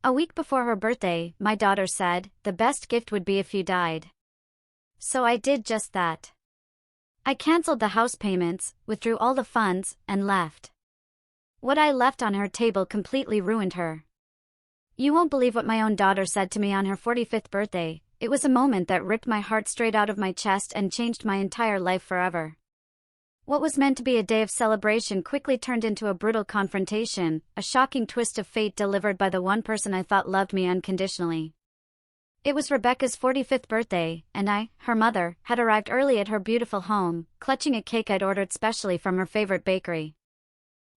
A week before her birthday, my daughter said, the best gift would be if you died. So I did just that. I canceled the house payments, withdrew all the funds, and left. What I left on her table completely ruined her. You won't believe what my own daughter said to me on her 45th birthday. It was a moment that ripped my heart straight out of my chest and changed my entire life forever. What was meant to be a day of celebration quickly turned into a brutal confrontation, a shocking twist of fate delivered by the one person I thought loved me unconditionally. It was Rebecca's 45th birthday, and I, her mother, had arrived early at her beautiful home, clutching a cake I'd ordered specially from her favorite bakery.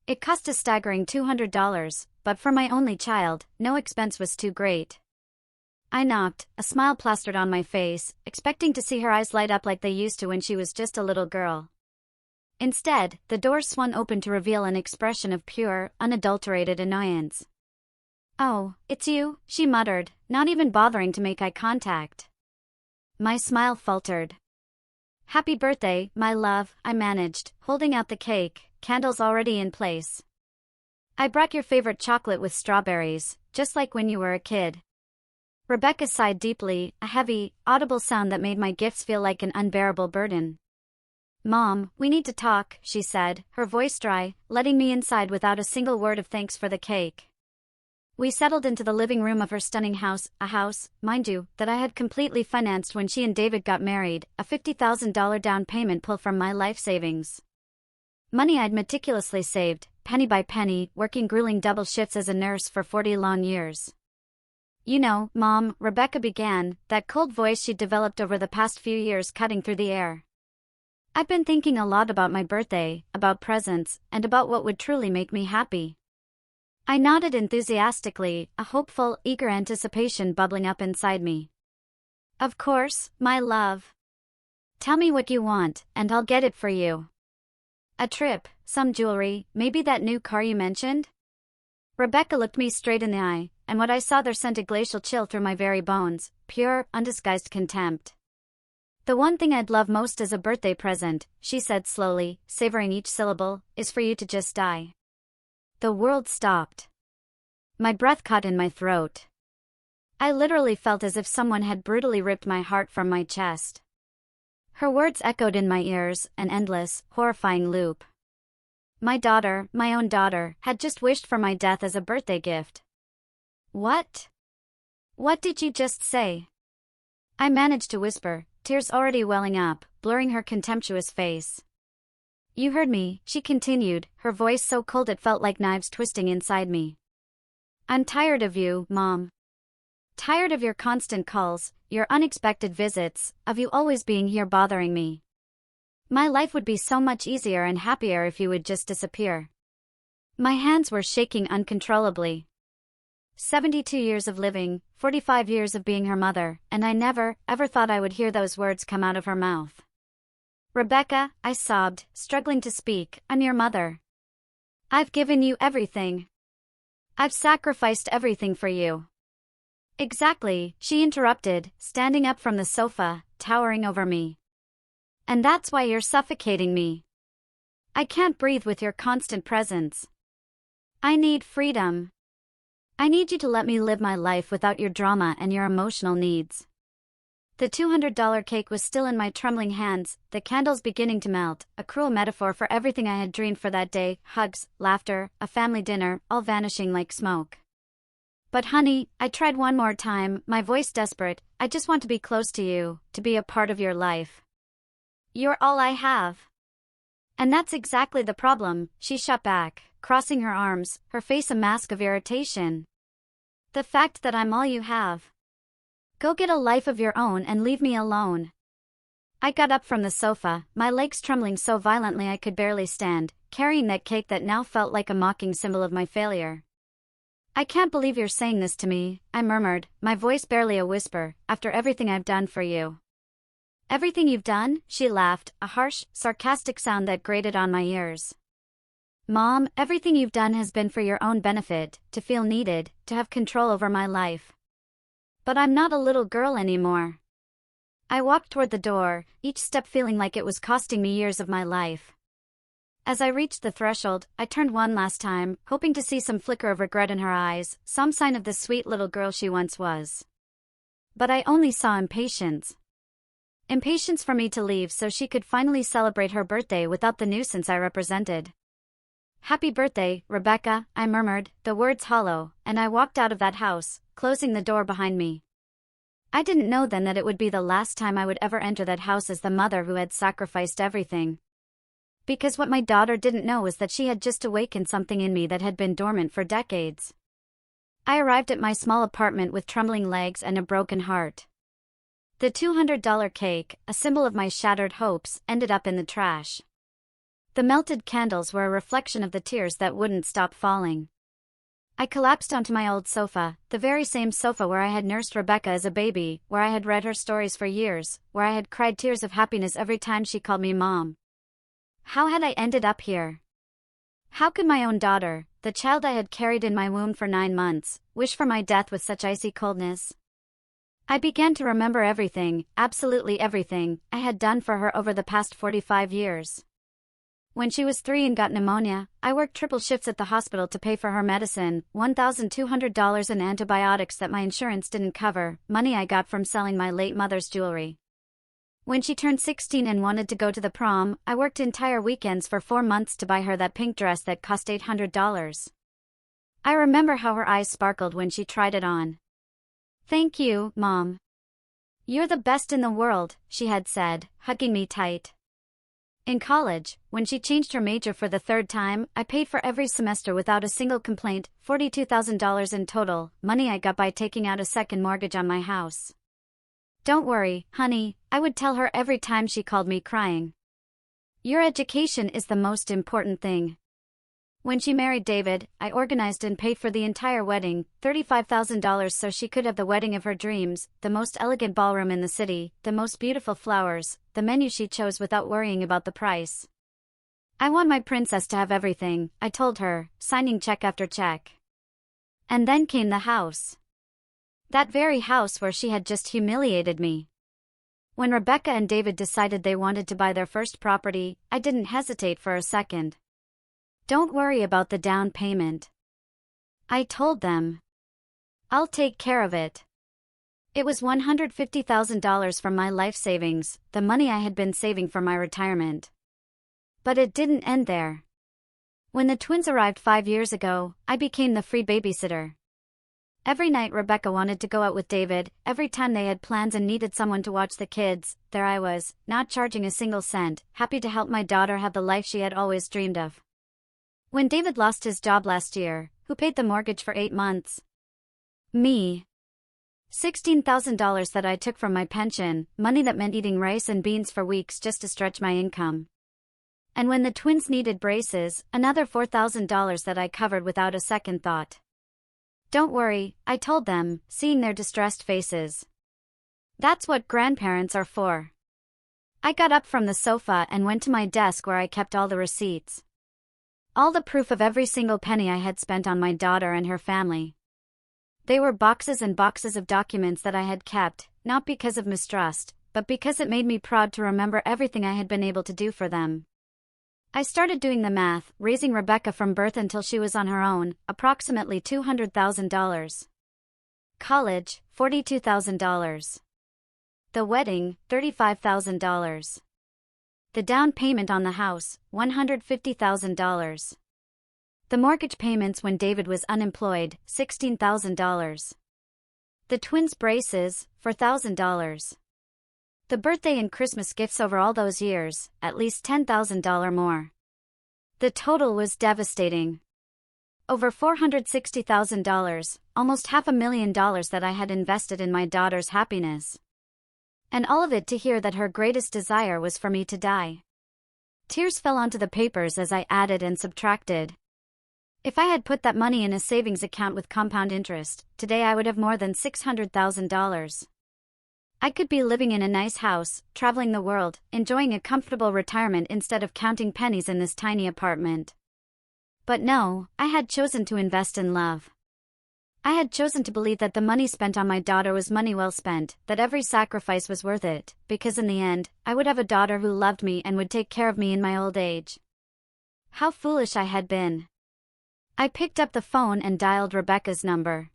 It cost a staggering $200, but for my only child, no expense was too great. I knocked, a smile plastered on my face, expecting to see her eyes light up like they used to when she was just a little girl. Instead, the door swung open to reveal an expression of pure, unadulterated annoyance. "Oh, it's you," she muttered, not even bothering to make eye contact. My smile faltered. "Happy birthday, my love," I managed, holding out the cake, candles already in place. "I brought your favorite chocolate with strawberries, just like when you were a kid." Rebecca sighed deeply, a heavy, audible sound that made my gifts feel like an unbearable burden. "Mom, we need to talk," she said, her voice dry, letting me inside without a single word of thanks for the cake. We settled into the living room of her stunning house, a house, mind you, that I had completely financed when she and David got married, a $50,000 down payment pull from my life savings. Money I'd meticulously saved, penny by penny, working grueling double shifts as a nurse for 40 long years. "You know, Mom," Rebecca began, that cold voice she'd developed over the past few years cutting through the air. "I've been thinking a lot about my birthday, about presents, and about what would truly make me happy." I nodded enthusiastically, a hopeful, eager anticipation bubbling up inside me. "Of course, my love. Tell me what you want, and I'll get it for you." "A trip, some jewelry, maybe that new car you mentioned?" Rebecca looked me straight in the eye, and what I saw there sent a glacial chill through my very bones, pure, undisguised contempt. "The one thing I'd love most as a birthday present," she said slowly, savoring each syllable, "is for you to just die." The world stopped. My breath caught in my throat. I literally felt as if someone had brutally ripped my heart from my chest. Her words echoed in my ears, an endless, horrifying loop. My daughter, my own daughter, had just wished for my death as a birthday gift. "What? What did you just say?" I managed to whisper, tears already welling up, blurring her contemptuous face. "You heard me," she continued, her voice so cold it felt like knives twisting inside me. "I'm tired of you, Mom. Tired of your constant calls, your unexpected visits, of you always being here bothering me. My life would be so much easier and happier if you would just disappear." My hands were shaking uncontrollably. 72 years of living, 45 years of being her mother, and I never, ever thought I would hear those words come out of her mouth. "Rebecca," I sobbed, struggling to speak, "I'm your mother. I've given you everything. I've sacrificed everything for you." "Exactly," she interrupted, standing up from the sofa, towering over me. "And that's why you're suffocating me. I can't breathe with your constant presence. I need freedom. I need you to let me live my life without your drama and your emotional needs." The $200 cake was still in my trembling hands, the candles beginning to melt, a cruel metaphor for everything I had dreamed for that day, hugs, laughter, a family dinner, all vanishing like smoke. "But honey," I tried one more time, my voice desperate, "I just want to be close to you, to be a part of your life. You're all I have." "And that's exactly the problem," she shot back, crossing her arms, her face a mask of irritation. "The fact that I'm all you have. Go get a life of your own and leave me alone." I got up from the sofa, my legs trembling so violently I could barely stand, carrying that cake that now felt like a mocking symbol of my failure. "I can't believe you're saying this to me," I murmured, my voice barely a whisper, "after everything I've done for you." "Everything you've done?" she laughed, a harsh, sarcastic sound that grated on my ears. "Mom, everything you've done has been for your own benefit, to feel needed, to have control over my life. But I'm not a little girl anymore." I walked toward the door, each step feeling like it was costing me years of my life. As I reached the threshold, I turned one last time, hoping to see some flicker of regret in her eyes, some sign of the sweet little girl she once was. But I only saw impatience. Impatience for me to leave so she could finally celebrate her birthday without the nuisance I represented. "Happy birthday, Rebecca," I murmured, the words hollow, and I walked out of that house, closing the door behind me. I didn't know then that it would be the last time I would ever enter that house as the mother who had sacrificed everything. Because what my daughter didn't know was that she had just awakened something in me that had been dormant for decades. I arrived at my small apartment with trembling legs and a broken heart. The $200 cake, a symbol of my shattered hopes, ended up in the trash. The melted candles were a reflection of the tears that wouldn't stop falling. I collapsed onto my old sofa, the very same sofa where I had nursed Rebecca as a baby, where I had read her stories for years, where I had cried tears of happiness every time she called me Mom. How had I ended up here? How could my own daughter, the child I had carried in my womb for 9 months, wish for my death with such icy coldness? I began to remember everything, absolutely everything, I had done for her over the past 45 years. When she was 3 and got pneumonia, I worked triple shifts at the hospital to pay for her medicine, $1,200 in antibiotics that my insurance didn't cover, money I got from selling my late mother's jewelry. When she turned 16 and wanted to go to the prom, I worked entire weekends for 4 months to buy her that pink dress that cost $800. I remember how her eyes sparkled when she tried it on. "Thank you, Mom. You're the best in the world," she had said, hugging me tight. In college, when she changed her major for the 3rd time, I paid for every semester without a single complaint, $42,000 in total, money I got by taking out a second mortgage on my house. "Don't worry, honey," I would tell her every time she called me crying. "Your education is the most important thing." When she married David, I organized and paid for the entire wedding, $35,000 so she could have the wedding of her dreams, the most elegant ballroom in the city, the most beautiful flowers, the menu she chose without worrying about the price. "I want my princess to have everything," I told her, signing check after check. And then came the house. That very house where she had just humiliated me. When Rebecca and David decided they wanted to buy their first property, I didn't hesitate for a second. "Don't worry about the down payment," I told them. "I'll take care of it." It was $150,000 from my life savings, the money I had been saving for my retirement. But it didn't end there. When the twins arrived 5 years ago, I became the free babysitter. Every night Rebecca wanted to go out with David, every time they had plans and needed someone to watch the kids, there I was, not charging a single cent, happy to help my daughter have the life she had always dreamed of. When David lost his job last year, who paid the mortgage for 8 months? Me. $16,000 that I took from my pension, money that meant eating rice and beans for weeks just to stretch my income. And when the twins needed braces, another $4,000 that I covered without a second thought. "Don't worry," I told them, seeing their distressed faces. "That's what grandparents are for." I got up from the sofa and went to my desk where I kept all the receipts. All the proof of every single penny I had spent on my daughter and her family. They were boxes and boxes of documents that I had kept, not because of mistrust, but because it made me proud to remember everything I had been able to do for them. I started doing the math, raising Rebecca from birth until she was on her own, approximately $200,000. College, $42,000. The wedding, $35,000. The down payment on the house, $150,000. The mortgage payments when David was unemployed, $16,000. The twins' braces, $4,000. The birthday and Christmas gifts over all those years, at least $10,000 more. The total was devastating. Over $460,000, almost $500,000 that I had invested in my daughter's happiness. And all of it to hear that her greatest desire was for me to die. Tears fell onto the papers as I added and subtracted. If I had put that money in a savings account with compound interest, today I would have more than $600,000. I could be living in a nice house, traveling the world, enjoying a comfortable retirement instead of counting pennies in this tiny apartment. But no, I had chosen to invest in love. I had chosen to believe that the money spent on my daughter was money well spent, that every sacrifice was worth it, because in the end, I would have a daughter who loved me and would take care of me in my old age. How foolish I had been. I picked up the phone and dialed Rebecca's number.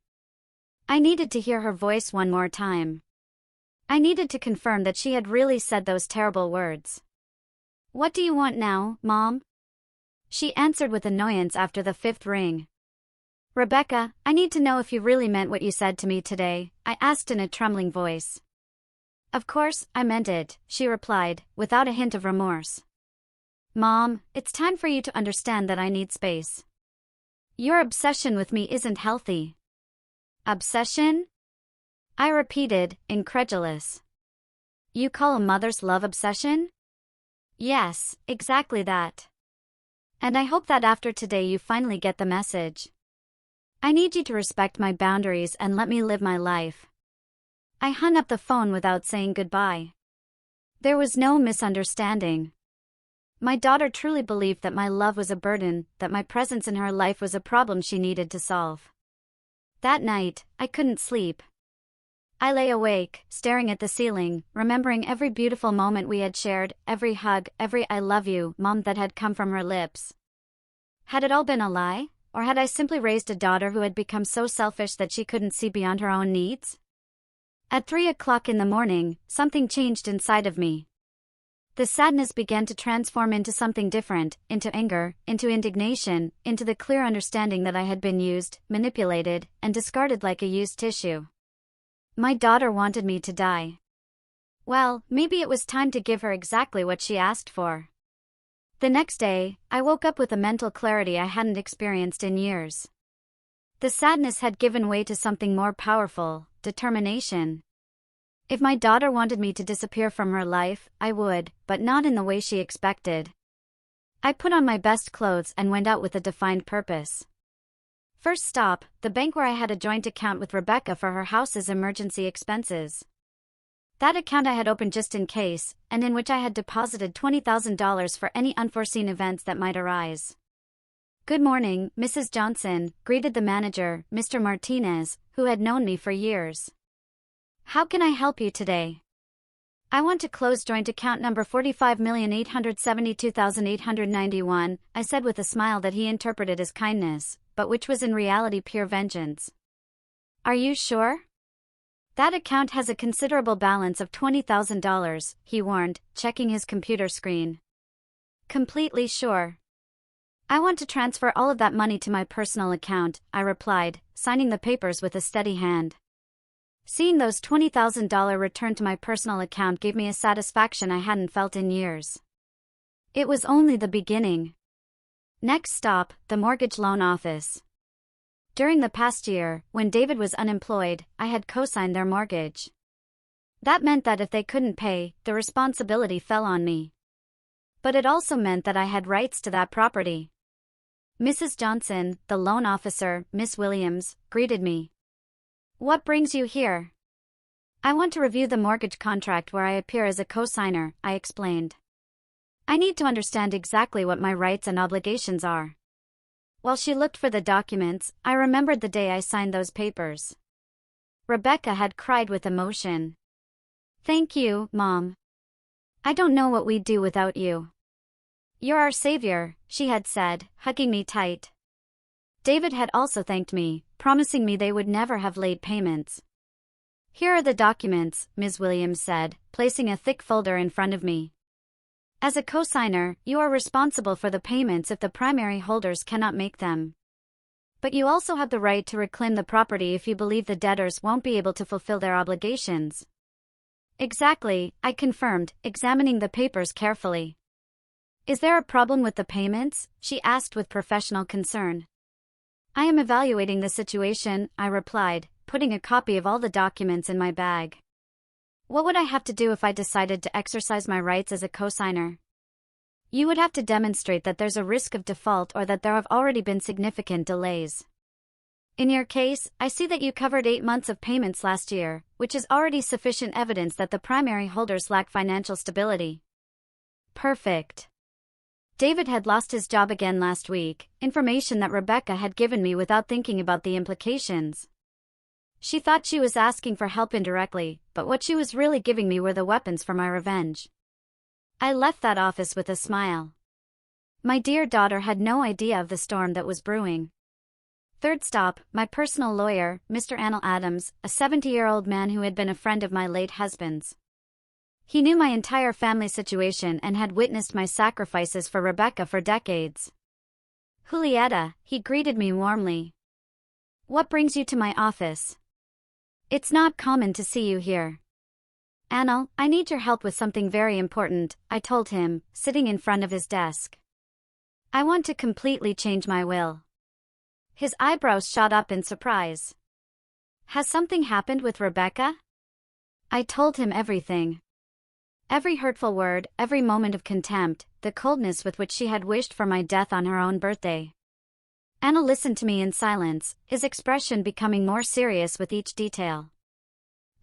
I needed to hear her voice one more time. I needed to confirm that she had really said those terrible words. "What do you want now, Mom?" She answered with annoyance after the fifth ring. "Rebecca, I need to know if you really meant what you said to me today," I asked in a trembling voice. "Of course, I meant it," she replied, without a hint of remorse. "Mom, it's time for you to understand that I need space. Your obsession with me isn't healthy." "Obsession?" I repeated, incredulous. "You call a mother's love obsession?" "Yes, exactly that. And I hope that after today you finally get the message. I need you to respect my boundaries and let me live my life." I hung up the phone without saying goodbye. There was no misunderstanding. My daughter truly believed that my love was a burden, that my presence in her life was a problem she needed to solve. That night, I couldn't sleep. I lay awake, staring at the ceiling, remembering every beautiful moment we had shared, every hug, every "I love you, Mom" that had come from her lips. Had it all been a lie, or had I simply raised a daughter who had become so selfish that she couldn't see beyond her own needs? At 3 o'clock in the morning, something changed inside of me. The sadness began to transform into something different, into anger, into indignation, into the clear understanding that I had been used, manipulated, and discarded like a used tissue. My daughter wanted me to die. Well, maybe it was time to give her exactly what she asked for. The next day, I woke up with a mental clarity I hadn't experienced in years. The sadness had given way to something more powerful: determination. If my daughter wanted me to disappear from her life, I would, but not in the way she expected. I put on my best clothes and went out with a defined purpose. First stop, the bank where I had a joint account with Rebecca for her house's emergency expenses. That account I had opened just in case, and in which I had deposited $20,000 for any unforeseen events that might arise. "Good morning, Mrs. Johnson," greeted the manager, Mr. Martinez, who had known me for years. "How can I help you today?" "I want to close joint account number 45,872,891, I said with a smile that he interpreted as kindness, but which was in reality pure vengeance. "Are you sure?" "That account has a considerable balance of $20,000, he warned, checking his computer screen. "Completely sure." "I want to transfer all of that money to my personal account," I replied, signing the papers with a steady hand. Seeing those $20,000 returned to my personal account gave me a satisfaction I hadn't felt in years. It was only the beginning. Next stop, the mortgage loan office. During the past year, when David was unemployed, I had co-signed their mortgage. That meant that if they couldn't pay, the responsibility fell on me. But it also meant that I had rights to that property. Mrs. Johnson, the loan officer, Miss Williams, greeted me. "What brings you here?" "I want to review the mortgage contract where I appear as a co-signer," I explained. "I need to understand exactly what my rights and obligations are." While she looked for the documents, I remembered the day I signed those papers. Rebecca had cried with emotion. "Thank you, Mom. I don't know what we'd do without you. You're our savior," she had said, hugging me tight. David had also thanked me, promising me they would never have late payments. "Here are the documents," Ms. Williams said, placing a thick folder in front of me. "As a co-signer, you are responsible for the payments if the primary holders cannot make them. But you also have the right to reclaim the property if you believe the debtors won't be able to fulfill their obligations." "Exactly," I confirmed, examining the papers carefully. "Is there a problem with the payments?" she asked with professional concern. "I am evaluating the situation," I replied, putting a copy of all the documents in my bag. "What would I have to do if I decided to exercise my rights as a co-signer?" "You would have to demonstrate that there's a risk of default or that there have already been significant delays. In your case, I see that you covered 8 months of payments last year, which is already sufficient evidence that the primary holders lack financial stability." Perfect. David had lost his job again last week, information that Rebecca had given me without thinking about the implications. She thought she was asking for help indirectly, but what she was really giving me were the weapons for my revenge. I left that office with a smile. My dear daughter had no idea of the storm that was brewing. Third stop, my personal lawyer, Mr. Anil Adams, a 70-year-old man who had been a friend of my late husband's. He knew my entire family situation and had witnessed my sacrifices for Rebecca for decades. Julieta, he greeted me warmly. What brings you to my office? It's not common to see you here. Anil, I need your help with something very important, I told him, sitting in front of his desk. I want to completely change my will. His eyebrows shot up in surprise. Has something happened with Rebecca? I told him everything. Every hurtful word, every moment of contempt, the coldness with which she had wished for my death on her own birthday. Anil listened to me in silence, his expression becoming more serious with each detail.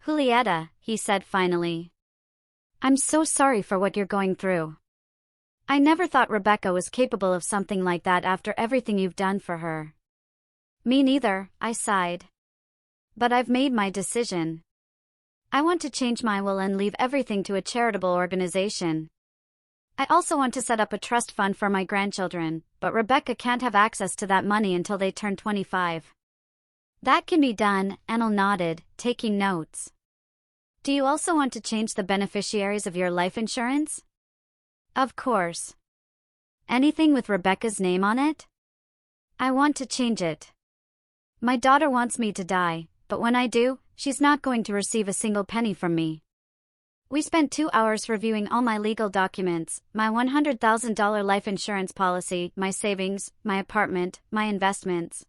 Julieta, he said finally. I'm so sorry for what you're going through. I never thought Rebecca was capable of something like that after everything you've done for her. Me neither, I sighed. But I've made my decision. I want to change my will and leave everything to a charitable organization. I also want to set up a trust fund for my grandchildren, but Rebecca can't have access to that money until they turn 25. That can be done, Anil nodded, taking notes. Do you also want to change the beneficiaries of your life insurance? Of course. Anything with Rebecca's name on it? I want to change it. My daughter wants me to die, but when I do, she's not going to receive a single penny from me. We spent 2 hours reviewing all my legal documents, my $100,000 life insurance policy, my savings, my apartment, my investments.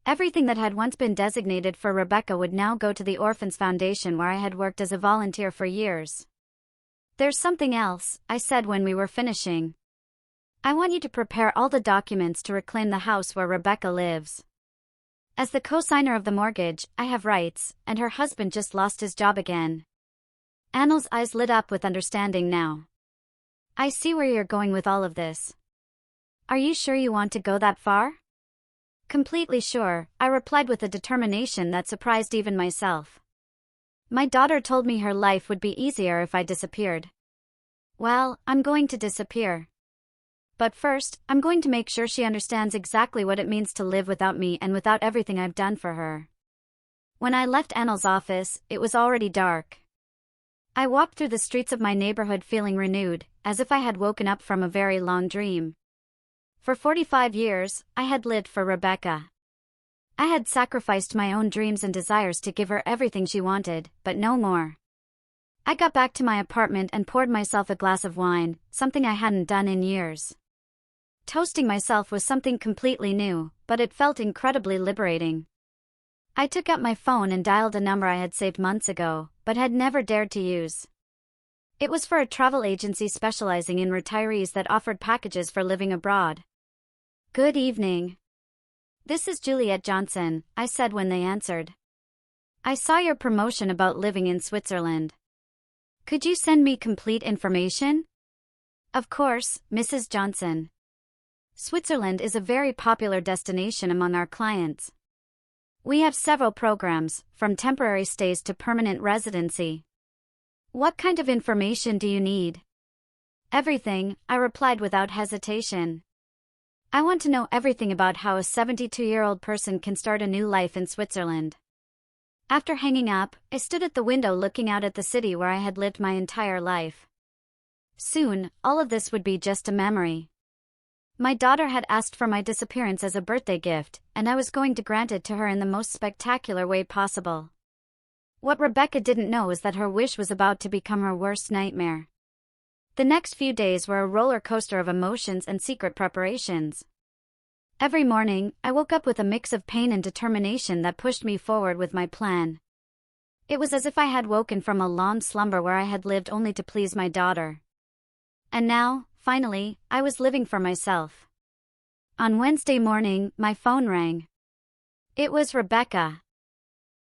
Everything that had once been designated for Rebecca would now go to the Orphans Foundation where I had worked as a volunteer for years. There's something else, I said when we were finishing. I want you to prepare all the documents to reclaim the house where Rebecca lives. As the co-signer of the mortgage, I have rights, and her husband just lost his job again. Anil's eyes lit up with understanding now. I see where you're going with all of this. Are you sure you want to go that far? Completely sure, I replied with a determination that surprised even myself. My daughter told me her life would be easier if I disappeared. Well, I'm going to disappear. But first, I'm going to make sure she understands exactly what it means to live without me and without everything I've done for her. When I left Anil's office, it was already dark. I walked through the streets of my neighborhood feeling renewed, as if I had woken up from a very long dream. For 45 years, I had lived for Rebecca. I had sacrificed my own dreams and desires to give her everything she wanted, but no more. I got back to my apartment and poured myself a glass of wine, something I hadn't done in years. Toasting myself was something completely new, but it felt incredibly liberating. I took out my phone and dialed a number I had saved months ago, but had never dared to use. It was for a travel agency specializing in retirees that offered packages for living abroad. Good evening. This is Juliet Johnson, I said when they answered. I saw your promotion about living in Switzerland. Could you send me complete information? Of course, Mrs. Johnson. Switzerland is a very popular destination among our clients. We have several programs, from temporary stays to permanent residency. What kind of information do you need? Everything, I replied without hesitation. I want to know everything about how a 72-year-old person can start a new life in Switzerland. After hanging up, I stood at the window looking out at the city where I had lived my entire life. Soon, all of this would be just a memory. My daughter had asked for my disappearance as a birthday gift, and I was going to grant it to her in the most spectacular way possible. What Rebecca didn't know is that her wish was about to become her worst nightmare. The next few days were a roller coaster of emotions and secret preparations. Every morning, I woke up with a mix of pain and determination that pushed me forward with my plan. It was as if I had woken from a long slumber where I had lived only to please my daughter. And now, finally, I was living for myself. On Wednesday morning, my phone rang. It was Rebecca.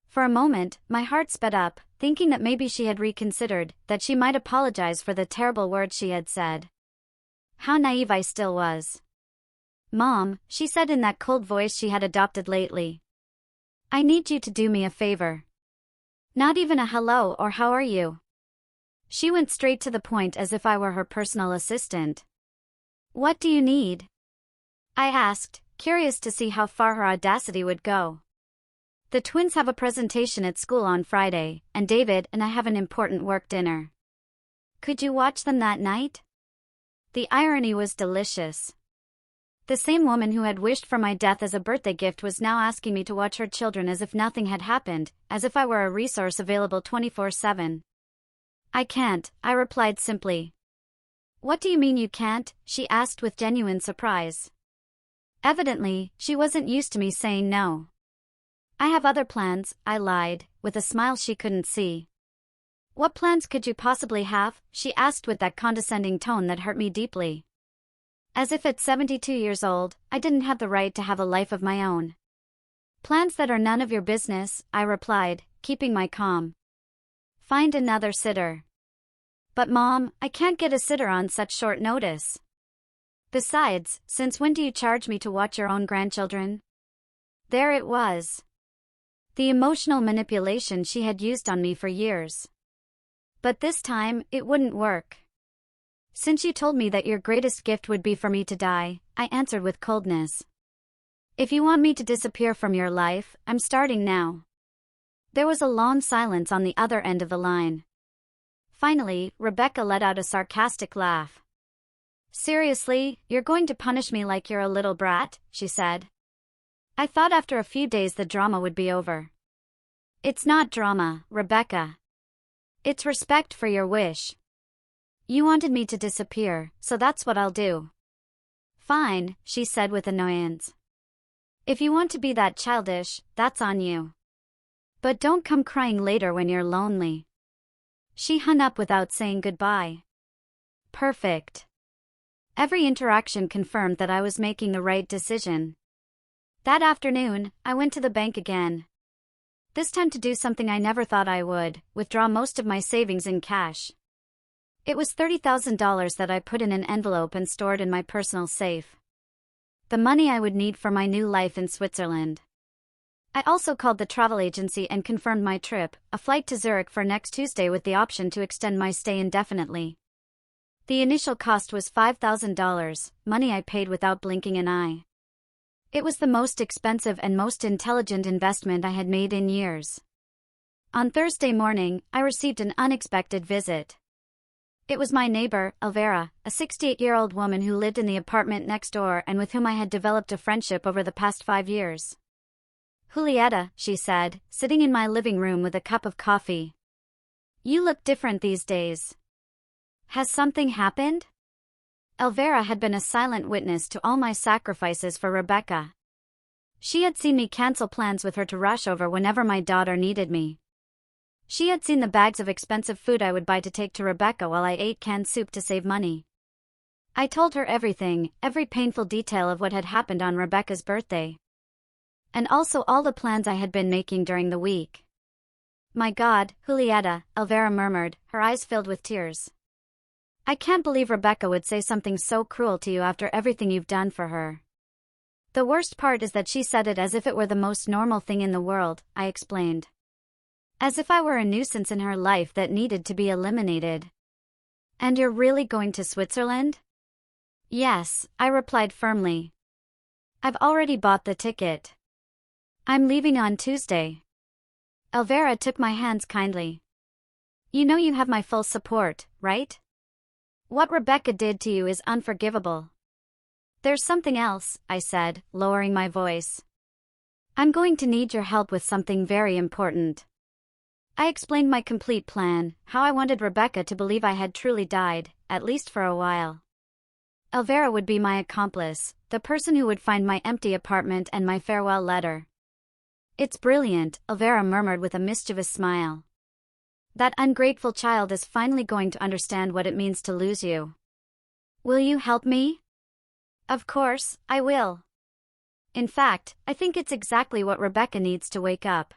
For a moment, my heart sped up, thinking that maybe she had reconsidered, that she might apologize for the terrible words she had said. How naive I still was. Mom, she said in that cold voice she had adopted lately. I need you to do me a favor. Not even a hello or how are you. She went straight to the point as if I were her personal assistant. What do you need? I asked, curious to see how far her audacity would go. The twins have a presentation at school on Friday, and David and I have an important work dinner. Could you watch them that night? The irony was delicious. The same woman who had wished for my death as a birthday gift was now asking me to watch her children as if nothing had happened, as if I were a resource available 24/7. I can't, I replied simply. What do you mean you can't? She asked with genuine surprise. Evidently, she wasn't used to me saying no. I have other plans, I lied, with a smile she couldn't see. What plans could you possibly have? She asked with that condescending tone that hurt me deeply. As if at 72 years old, I didn't have the right to have a life of my own. Plans that are none of your business, I replied, keeping my calm. Find another sitter. But Mom, I can't get a sitter on such short notice. Besides, since when do you charge me to watch your own grandchildren? There it was. The emotional manipulation she had used on me for years. But this time, it wouldn't work. Since you told me that your greatest gift would be for me to die, I answered with coldness. If you want me to disappear from your life, I'm starting now. There was a long silence on the other end of the line. Finally, Rebecca let out a sarcastic laugh. Seriously, you're going to punish me like you're a little brat, she said. I thought after a few days the drama would be over. It's not drama, Rebecca. It's respect for your wish. You wanted me to disappear, so that's what I'll do. Fine, she said with annoyance. If you want to be that childish, that's on you. But don't come crying later when you're lonely. She hung up without saying goodbye. Perfect. Every interaction confirmed that I was making the right decision. That afternoon, I went to the bank again. This time to do something I never thought I would, withdraw most of my savings in cash. It was $30,000 that I put in an envelope and stored in my personal safe. The money I would need for my new life in Switzerland. I also called the travel agency and confirmed my trip, a flight to Zurich for next Tuesday with the option to extend my stay indefinitely. The initial cost was $5,000, money I paid without blinking an eye. It was the most expensive and most intelligent investment I had made in years. On Thursday morning, I received an unexpected visit. It was my neighbor, Elvira, a 68-year-old woman who lived in the apartment next door and with whom I had developed a friendship over the past 5 years. Julieta, she said, sitting in my living room with a cup of coffee. You look different these days. Has something happened? Elvira had been a silent witness to all my sacrifices for Rebecca. She had seen me cancel plans with her to rush over whenever my daughter needed me. She had seen the bags of expensive food I would buy to take to Rebecca while I ate canned soup to save money. I told her everything, every painful detail of what had happened on Rebecca's birthday. And also all the plans I had been making during the week. My God, Julieta, Elvira murmured, her eyes filled with tears. I can't believe Rebecca would say something so cruel to you after everything you've done for her. The worst part is that she said it as if it were the most normal thing in the world, I explained. As if I were a nuisance in her life that needed to be eliminated. And you're really going to Switzerland? Yes, I replied firmly. I've already bought the ticket. I'm leaving on Tuesday. Elvira took my hands kindly. You know you have my full support, right? What Rebecca did to you is unforgivable. There's something else, I said, lowering my voice. I'm going to need your help with something very important. I explained my complete plan, how I wanted Rebecca to believe I had truly died, at least for a while. Elvira would be my accomplice, the person who would find my empty apartment and my farewell letter. It's brilliant, Elvira murmured with a mischievous smile. That ungrateful child is finally going to understand what it means to lose you. Will you help me? Of course, I will. In fact, I think it's exactly what Rebecca needs to wake up.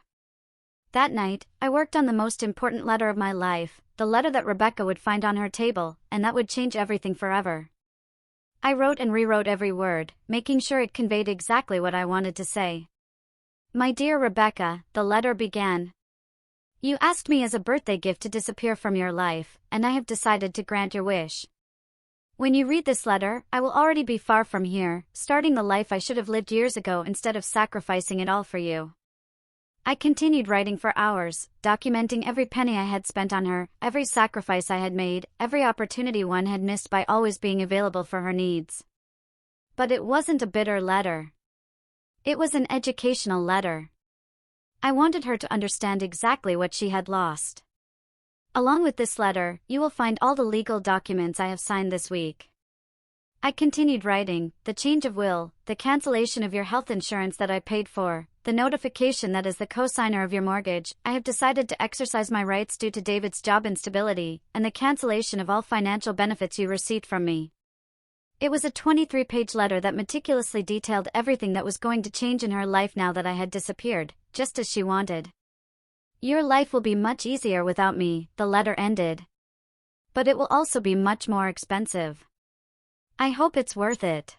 That night, I worked on the most important letter of my life, the letter that Rebecca would find on her table, and that would change everything forever. I wrote and rewrote every word, making sure it conveyed exactly what I wanted to say. My dear Rebecca, the letter began. You asked me as a birthday gift to disappear from your life, and I have decided to grant your wish. When you read this letter, I will already be far from here, starting the life I should have lived years ago instead of sacrificing it all for you. I continued writing for hours, documenting every penny I had spent on her, every sacrifice I had made, every opportunity one had missed by always being available for her needs. But it wasn't a bitter letter. It was an educational letter. I wanted her to understand exactly what she had lost. Along with this letter, you will find all the legal documents I have signed this week. I continued writing, the change of will, the cancellation of your health insurance that I paid for, the notification that as the co-signer of your mortgage, I have decided to exercise my rights due to David's job instability, and the cancellation of all financial benefits you received from me. It was a 23-page letter that meticulously detailed everything that was going to change in her life now that I had disappeared, just as she wanted. Your life will be much easier without me, the letter ended. But it will also be much more expensive. I hope it's worth it.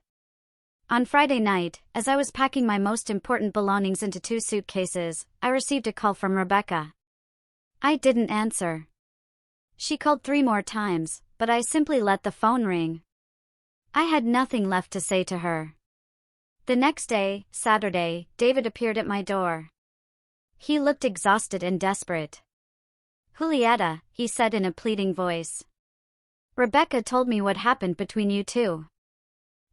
On Friday night, as I was packing my most important belongings into 2 suitcases, I received a call from Rebecca. I didn't answer. She called 3 more times, but I simply let the phone ring. I had nothing left to say to her. The next day, Saturday, David appeared at my door. He looked exhausted and desperate. "Julieta," he said in a pleading voice. "Rebecca told me what happened between you two.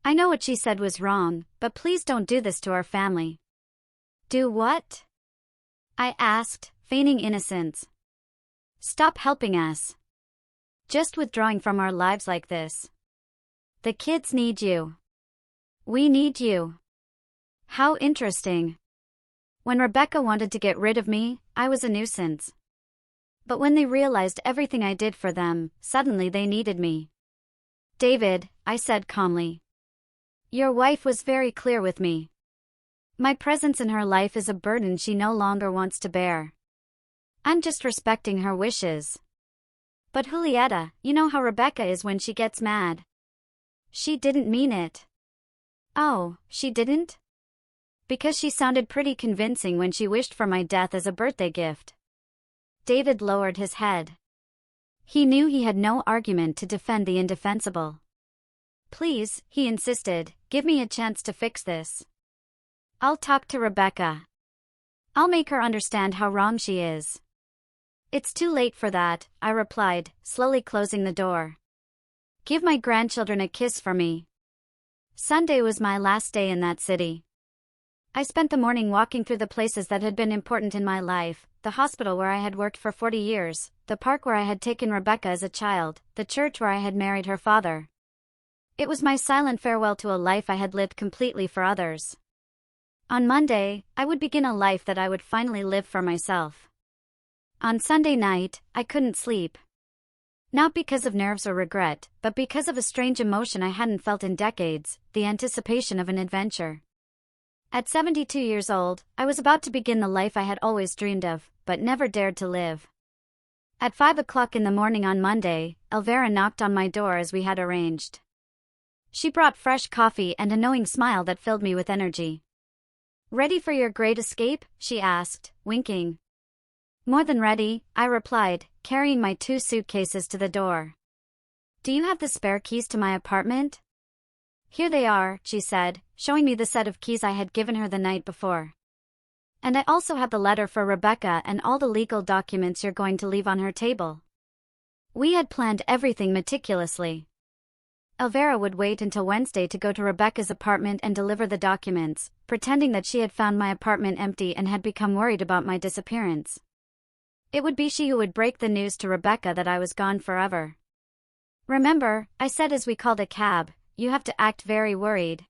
I know what she said was wrong, but please don't do this to our family." "Do what?" I asked, feigning innocence. "Stop helping us. Just withdrawing from our lives like this. The kids need you. We need you." How interesting. When Rebecca wanted to get rid of me, I was a nuisance. But when they realized everything I did for them, suddenly they needed me. "David," I said calmly. "Your wife was very clear with me. My presence in her life is a burden she no longer wants to bear. I'm just respecting her wishes." "But Julieta, you know how Rebecca is when she gets mad." "She didn't mean it." "Oh, she didn't?" "Because she sounded pretty convincing when she wished for my death as a birthday gift." David lowered his head. He knew he had no argument to defend the indefensible. "Please," he insisted, "give me a chance to fix this. I'll talk to Rebecca. I'll make her understand how wrong she is." "It's too late for that," I replied, slowly closing the door. "Give my grandchildren a kiss for me." Sunday was my last day in that city. I spent the morning walking through the places that had been important in my life, the hospital where I had worked for 40 years, the park where I had taken Rebecca as a child, the church where I had married her father. It was my silent farewell to a life I had lived completely for others. On Monday, I would begin a life that I would finally live for myself. On Sunday night, I couldn't sleep. Not because of nerves or regret, but because of a strange emotion I hadn't felt in decades, the anticipation of an adventure. At 72 years old, I was about to begin the life I had always dreamed of, but never dared to live. At 5 o'clock in the morning on Monday, Elvira knocked on my door as we had arranged. She brought fresh coffee and a knowing smile that filled me with energy. "Ready for your great escape?" she asked, winking. "More than ready," I replied, carrying my 2 suitcases to the door. "Do you have the spare keys to my apartment?" "Here they are," she said, showing me the set of keys I had given her the night before. "And I also have the letter for Rebecca and all the legal documents you're going to leave on her table." We had planned everything meticulously. Elvira would wait until Wednesday to go to Rebecca's apartment and deliver the documents, pretending that she had found my apartment empty and had become worried about my disappearance. It would be she who would break the news to Rebecca that I was gone forever. "Remember," I said as we called a cab, "you have to act very worried.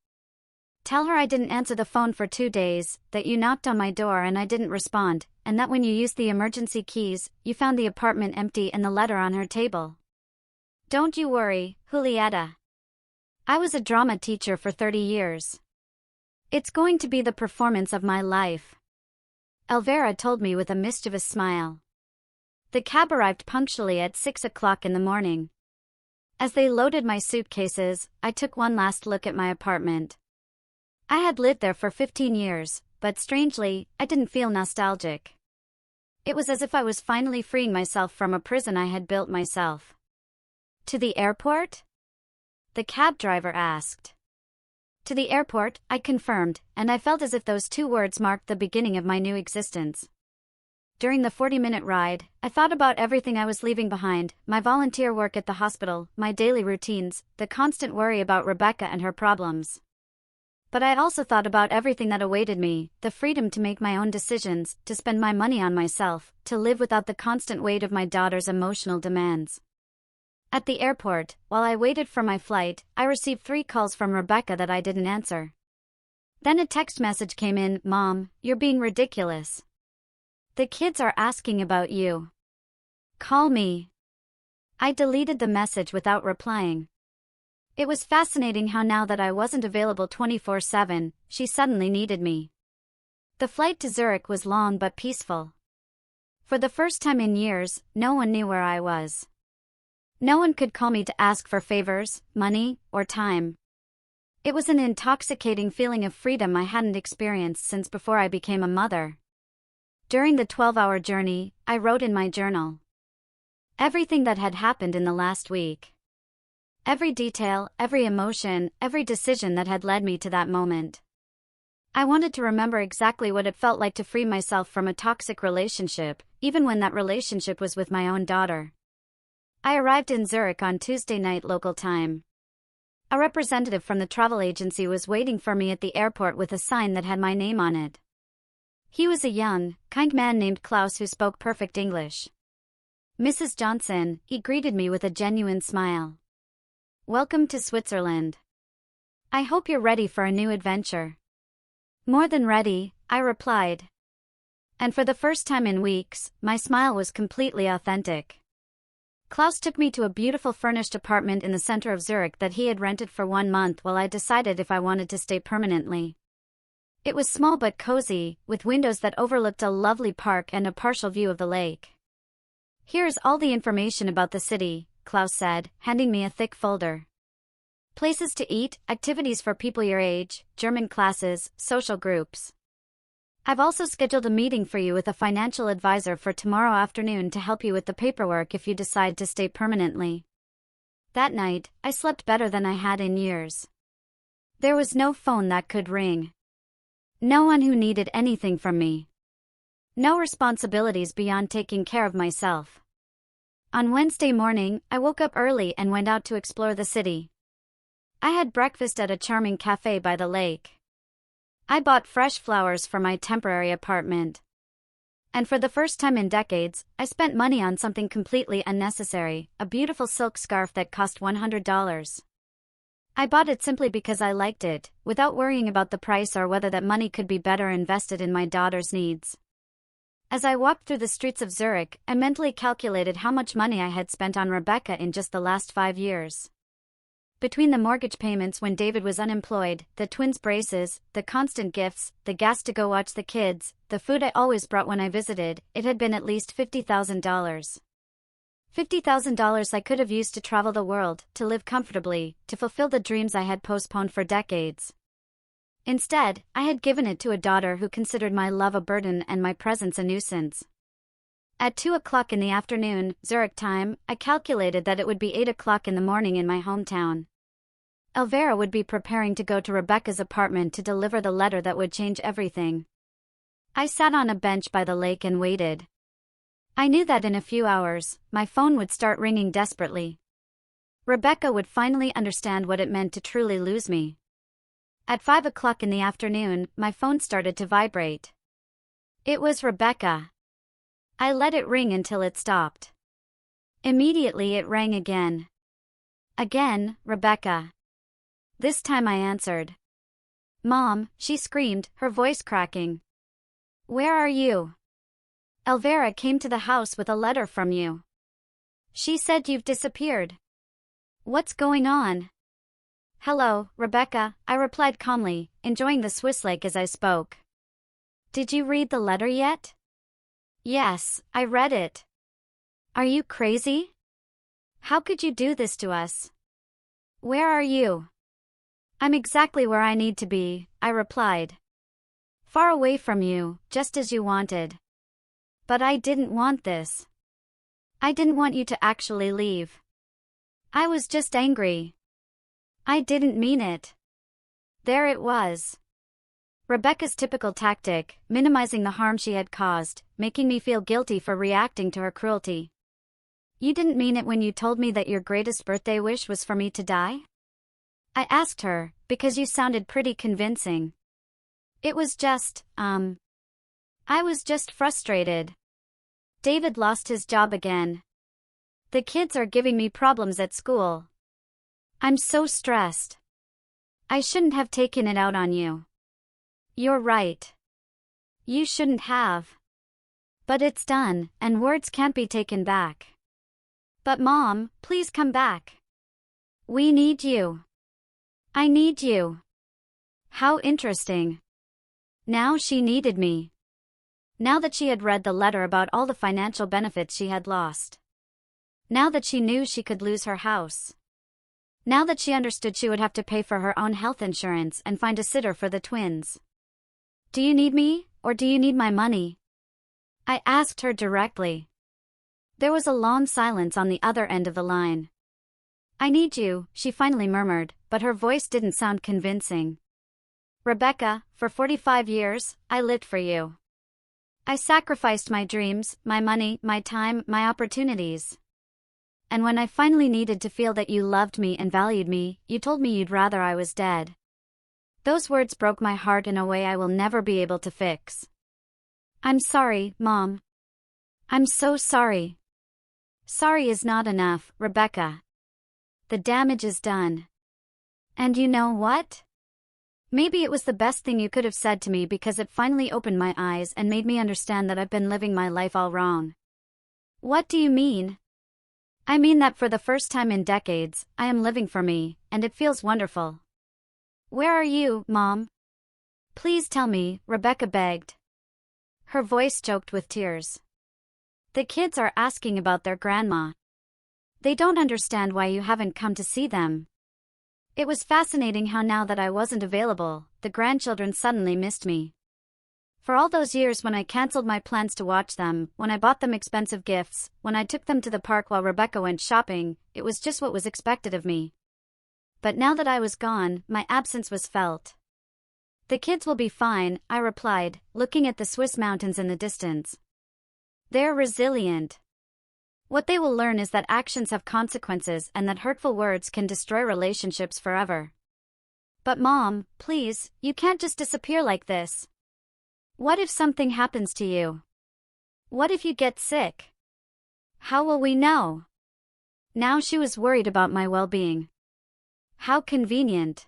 Tell her I didn't answer the phone for 2 days, that you knocked on my door and I didn't respond, and that when you used the emergency keys, you found the apartment empty and the letter on her table. Don't you worry, Julieta. I was a drama teacher for 30 years. It's going to be the performance of my life." Elvira told me with a mischievous smile. The cab arrived punctually at 6 o'clock in the morning. As they loaded my suitcases, I took one last look at my apartment. I had lived there for 15 years, but strangely, I didn't feel nostalgic. It was as if I was finally freeing myself from a prison I had built myself. "To the airport?" the cab driver asked. To the airport, I confirmed, and I felt as if those 2 words marked the beginning of my new existence. During the 40-minute ride, I thought about everything I was leaving behind: my volunteer work at the hospital, my daily routines, the constant worry about Rebecca and her problems. But I also thought about everything that awaited me: the freedom to make my own decisions, to spend my money on myself, to live without the constant weight of my daughter's emotional demands. At the airport, while I waited for my flight, I received 3 calls from Rebecca that I didn't answer. Then a text message came in: "Mom, you're being ridiculous. The kids are asking about you. Call me." I deleted the message without replying. It was fascinating how now that I wasn't available 24/7, she suddenly needed me. The flight to Zurich was long but peaceful. For the first time in years, no one knew where I was. No one could call me to ask for favors, money, or time. It was an intoxicating feeling of freedom I hadn't experienced since before I became a mother. During the 12-hour journey, I wrote in my journal everything that had happened in the last week. Every detail, every emotion, every decision that had led me to that moment. I wanted to remember exactly what it felt like to free myself from a toxic relationship, even when that relationship was with my own daughter. I arrived in Zurich on Tuesday night local time. A representative from the travel agency was waiting for me at the airport with a sign that had my name on it. He was a young, kind man named Klaus who spoke perfect English. "Mrs. Johnson," he greeted me with a genuine smile. "Welcome to Switzerland. I hope you're ready for a new adventure." "More than ready," I replied. And for the first time in weeks, my smile was completely authentic. Klaus took me to a beautiful furnished apartment in the center of Zurich that he had rented for 1 month while I decided if I wanted to stay permanently. It was small but cozy, with windows that overlooked a lovely park and a partial view of the lake. "Here's all the information about the city," Klaus said, handing me a thick folder. "Places to eat, activities for people your age, German classes, social groups. I've also scheduled a meeting for you with a financial advisor for tomorrow afternoon to help you with the paperwork if you decide to stay permanently." That night, I slept better than I had in years. There was no phone that could ring. No one who needed anything from me. No responsibilities beyond taking care of myself. On Wednesday morning, I woke up early and went out to explore the city. I had breakfast at a charming cafe by the lake. I bought fresh flowers for my temporary apartment. And for the first time in decades, I spent money on something completely unnecessary: a beautiful silk scarf that cost $100. I bought it simply because I liked it, without worrying about the price or whether that money could be better invested in my daughter's needs. As I walked through the streets of Zurich, I mentally calculated how much money I had spent on Rebecca in just the last 5 years. Between the mortgage payments when David was unemployed, the twins' braces, the constant gifts, the gas to go watch the kids, the food I always brought when I visited, it had been at least $50,000. $50,000 I could have used to travel the world, to live comfortably, to fulfill the dreams I had postponed for decades. Instead, I had given it to a daughter who considered my love a burden and my presence a nuisance. At 2 o'clock in the afternoon, Zurich time, I calculated that it would be 8 o'clock in the morning in my hometown. Elvira would be preparing to go to Rebecca's apartment to deliver the letter that would change everything. I sat on a bench by the lake and waited. I knew that in a few hours, my phone would start ringing desperately. Rebecca would finally understand what it meant to truly lose me. At 5 o'clock in the afternoon, my phone started to vibrate. It was Rebecca. I let it ring until it stopped. Immediately it rang again. Again, Rebecca. This time I answered. "Mom," she screamed, her voice cracking. "Where are you? Elvira came to the house with a letter from you. She said you've disappeared. What's going on?" "Hello, Rebecca," I replied calmly, enjoying the Swiss lake as I spoke. "Did you read the letter yet?" "Yes, I read it." "Are you crazy? How could you do this to us? Where are you?" "I'm exactly where I need to be," I replied. "Far away from you, just as you wanted. But I didn't want this. I didn't want you to actually leave. I was just angry." I didn't mean it. There it was. Rebecca's typical tactic, minimizing the harm she had caused, making me feel guilty for reacting to her cruelty. You didn't mean it when you told me that your greatest birthday wish was for me to die? I asked her, because you sounded pretty convincing. It was just, I was just frustrated. David lost his job again. The kids are giving me problems at school. I'm so stressed. I shouldn't have taken it out on you. You're right. You shouldn't have. But it's done, and words can't be taken back. But Mom, please come back. We need you. I need you. How interesting. Now she needed me. Now that she had read the letter about all the financial benefits she had lost. Now that she knew she could lose her house. Now that she understood she would have to pay for her own health insurance and find a sitter for the twins. Do you need me, or do you need my money? I asked her directly. There was a long silence on the other end of the line. I need you, she finally murmured, but her voice didn't sound convincing. Rebecca, for 45 years, I lived for you. I sacrificed my dreams, my money, my time, my opportunities. And when I finally needed to feel that you loved me and valued me, you told me you'd rather I was dead. Those words broke my heart in a way I will never be able to fix. I'm sorry, Mom. I'm so sorry. Sorry is not enough, Rebecca. The damage is done. And you know what? Maybe it was the best thing you could have said to me because it finally opened my eyes and made me understand that I've been living my life all wrong. What do you mean? I mean that for the first time in decades, I am living for me, and it feels wonderful. Where are you, Mom? Please tell me, Rebecca begged. Her voice choked with tears. The kids are asking about their grandma. They don't understand why you haven't come to see them. It was fascinating how now that I wasn't available, the grandchildren suddenly missed me. For all those years when I cancelled my plans to watch them, when I bought them expensive gifts, when I took them to the park while Rebecca went shopping, it was just what was expected of me. But now that I was gone, my absence was felt. The kids will be fine, I replied, looking at the Swiss mountains in the distance. They're resilient. What they will learn is that actions have consequences and that hurtful words can destroy relationships forever. But Mom, please, you can't just disappear like this. What if something happens to you? What if you get sick? How will we know? Now she was worried about my well-being. How convenient.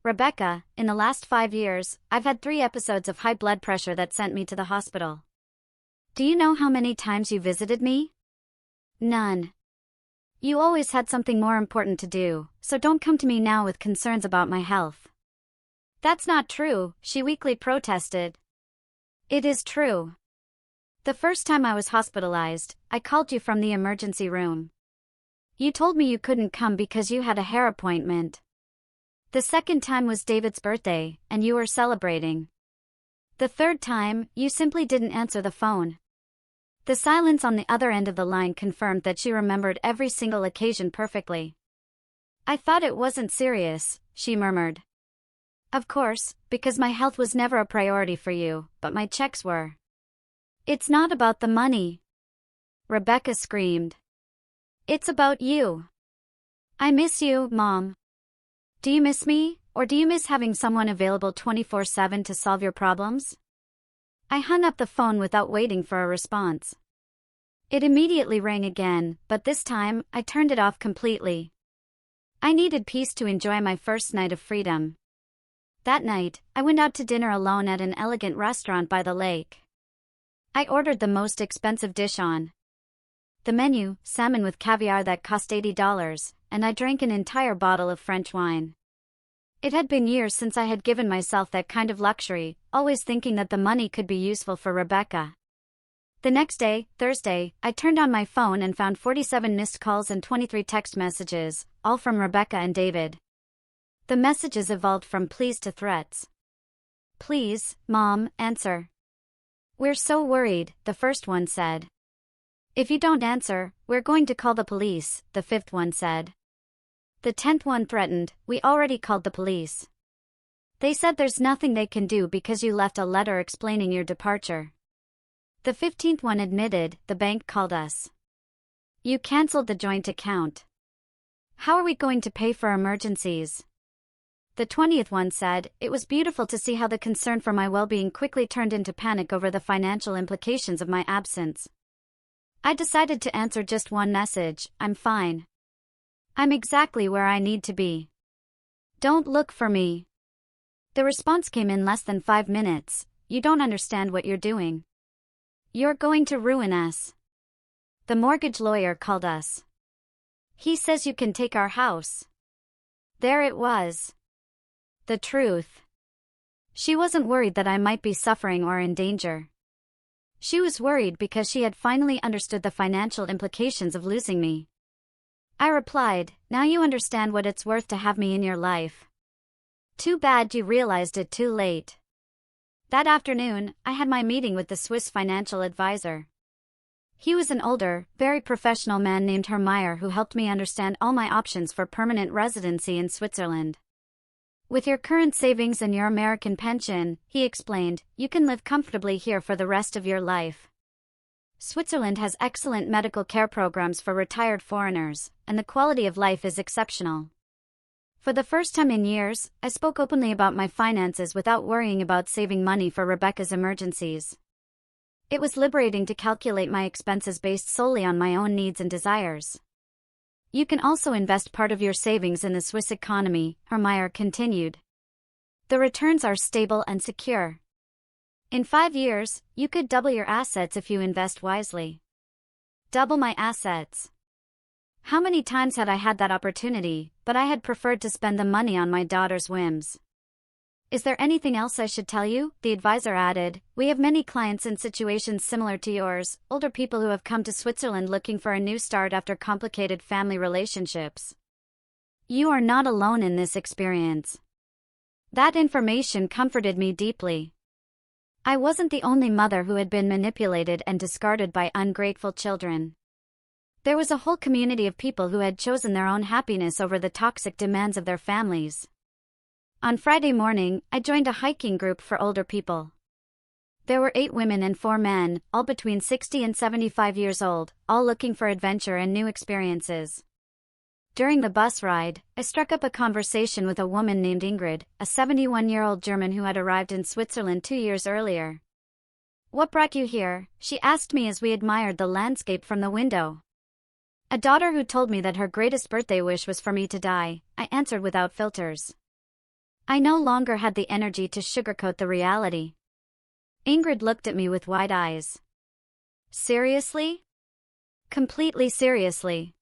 Rebecca, in the last 5 years, I've had 3 episodes of high blood pressure that sent me to the hospital. Do you know how many times you visited me? None. You always had something more important to do, so don't come to me now with concerns about my health. That's not true, she weakly protested. It is true. The first time I was hospitalized, I called you from the emergency room. You told me you couldn't come because you had a hair appointment. The second time was David's birthday, and you were celebrating. The third time, you simply didn't answer the phone. The silence on the other end of the line confirmed that she remembered every single occasion perfectly. I thought it wasn't serious, she murmured. Of course, because my health was never a priority for you, but my checks were. It's not about the money. Rebecca screamed. It's about you. I miss you, Mom. Do you miss me, or do you miss having someone available 24/7 to solve your problems? I hung up the phone without waiting for a response. It immediately rang again, but this time, I turned it off completely. I needed peace to enjoy my first night of freedom. That night, I went out to dinner alone at an elegant restaurant by the lake. I ordered the most expensive dish on the menu, salmon with caviar that cost $80, and I drank an entire bottle of French wine. It had been years since I had given myself that kind of luxury, always thinking that the money could be useful for Rebecca. The next day, Thursday, I turned on my phone and found 47 missed calls and 23 text messages, all from Rebecca and David. The messages evolved from pleas to threats. Please, Mom, answer. We're so worried, the first one said. If you don't answer, we're going to call the police, the fifth one said. The 10th one threatened, "We already called the police. They said there's nothing they can do because you left a letter explaining your departure." The 15th one admitted, "The bank called us. You canceled the joint account. How are we going to pay for emergencies?" The 20th one said, "It was beautiful to see how the concern for my well-being quickly turned into panic over the financial implications of my absence. I decided to answer just one message: I'm fine. I'm exactly where I need to be. Don't look for me." The response came in less than 5 minutes: "You don't understand what you're doing. You're going to ruin us. The mortgage lawyer called us. He says you can take our house." There it was. The truth. She wasn't worried that I might be suffering or in danger. She was worried because she had finally understood the financial implications of losing me. I replied, "Now you understand what it's worth to have me in your life. Too bad you realized it too late." That afternoon, I had my meeting with the Swiss financial advisor. He was an older, very professional man named Herr Meyer who helped me understand all my options for permanent residency in Switzerland. "With your current savings and your American pension," he explained, "you can live comfortably here for the rest of your life. Switzerland has excellent medical care programs for retired foreigners, and the quality of life is exceptional." For the first time in years, I spoke openly about my finances without worrying about saving money for Rebecca's emergencies. It was liberating to calculate my expenses based solely on my own needs and desires. "You can also invest part of your savings in the Swiss economy," Herr Meyer continued. "The returns are stable and secure. In 5 years, you could double your assets if you invest wisely." Double my assets. How many times had I had that opportunity, but I had preferred to spend the money on my daughter's whims. "Is there anything else I should tell you?" the advisor added. "We have many clients in situations similar to yours, older people who have come to Switzerland looking for a new start after complicated family relationships. You are not alone in this experience." That information comforted me deeply. I wasn't the only mother who had been manipulated and discarded by ungrateful children. There was a whole community of people who had chosen their own happiness over the toxic demands of their families. On Friday morning, I joined a hiking group for older people. There were 8 women and 4 men, all between 60 and 75 years old, all looking for adventure and new experiences. During the bus ride, I struck up a conversation with a woman named Ingrid, a 71-year-old German who had arrived in Switzerland 2 years earlier. "What brought you here?" she asked me as we admired the landscape from the window. "A daughter who told me that her greatest birthday wish was for me to die," I answered without filters. I no longer had the energy to sugarcoat the reality. Ingrid looked at me with wide eyes. "Seriously?" "Completely seriously.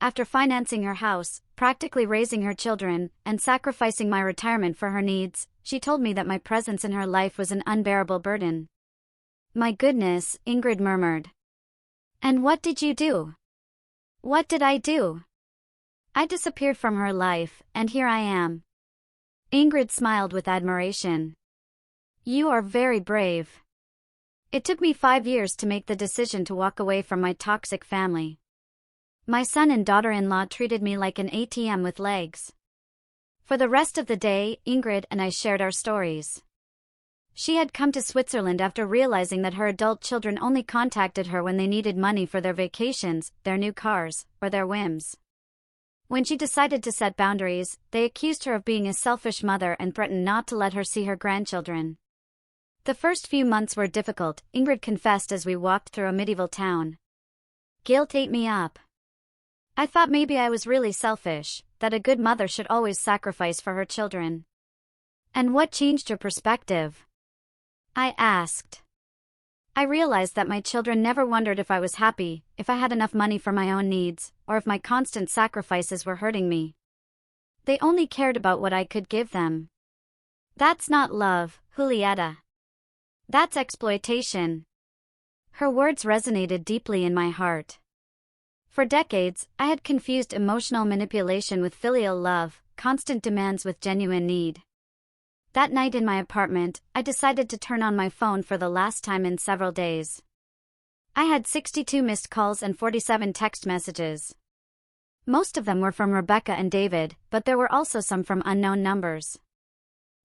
After financing her house, practically raising her children, and sacrificing my retirement for her needs, she told me that my presence in her life was an unbearable burden." "My goodness," Ingrid murmured. "And what did you do?" "What did I do?" "I disappeared from her life, and here I am." Ingrid smiled with admiration. "You are very brave." It took me 5 years to make the decision to walk away from my toxic family. My son and daughter-in-law treated me like an ATM with legs. For the rest of the day, Ingrid and I shared our stories. She had come to Switzerland after realizing that her adult children only contacted her when they needed money for their vacations, their new cars, or their whims. When she decided to set boundaries, they accused her of being a selfish mother and threatened not to let her see her grandchildren. The first few months were difficult, Ingrid confessed as we walked through a medieval town. "Guilt ate me up. I thought maybe I was really selfish, that a good mother should always sacrifice for her children." "And what changed your perspective?" I asked. "I realized that my children never wondered if I was happy, if I had enough money for my own needs, or if my constant sacrifices were hurting me. They only cared about what I could give them. That's not love, Julieta. That's exploitation." Her words resonated deeply in my heart. For decades, I had confused emotional manipulation with filial love, constant demands with genuine need. That night in my apartment, I decided to turn on my phone for the last time in several days. I had 62 missed calls and 47 text messages. Most of them were from Rebecca and David, but there were also some from unknown numbers.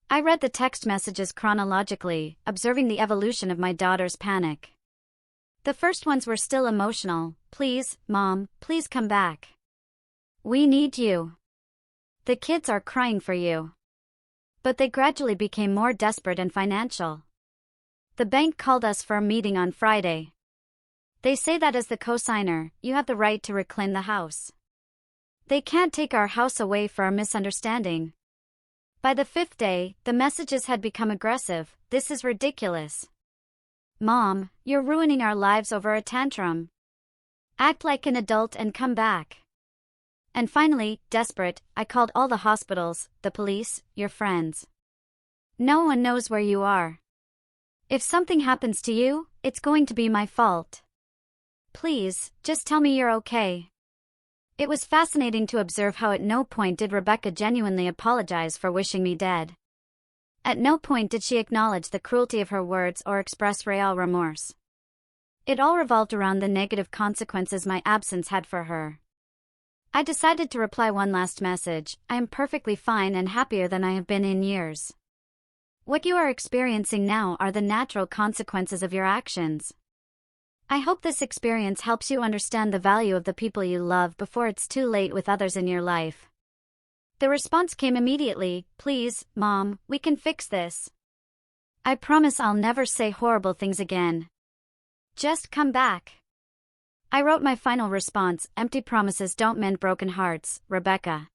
I read the text messages chronologically, observing the evolution of my daughter's panic. The first ones were still emotional. "Please, Mom, please come back. We need you. The kids are crying for you." But they gradually became more desperate and financial. "The bank called us for a meeting on Friday. They say that as the co-signer, you have the right to reclaim the house. They can't take our house away for a misunderstanding." By the fifth day, the messages had become aggressive. "This is ridiculous. Mom, you're ruining our lives over a tantrum. Act like an adult and come back." And finally, desperate, I called all the hospitals, the police, your friends. "No one knows where you are. If something happens to you, it's going to be my fault. Please, just tell me you're okay." It was fascinating to observe how at no point did Rebecca genuinely apologize for wishing me dead. At no point did she acknowledge the cruelty of her words or express real remorse. It all revolved around the negative consequences my absence had for her. I decided to reply one last message. "I am perfectly fine and happier than I have been in years. What you are experiencing now are the natural consequences of your actions. I hope this experience helps you understand the value of the people you love before it's too late with others in your life." The response came immediately. "Please, Mom, we can fix this. I promise I'll never say horrible things again. Just come back." I wrote my final response. "Empty promises don't mend broken hearts, Rebecca.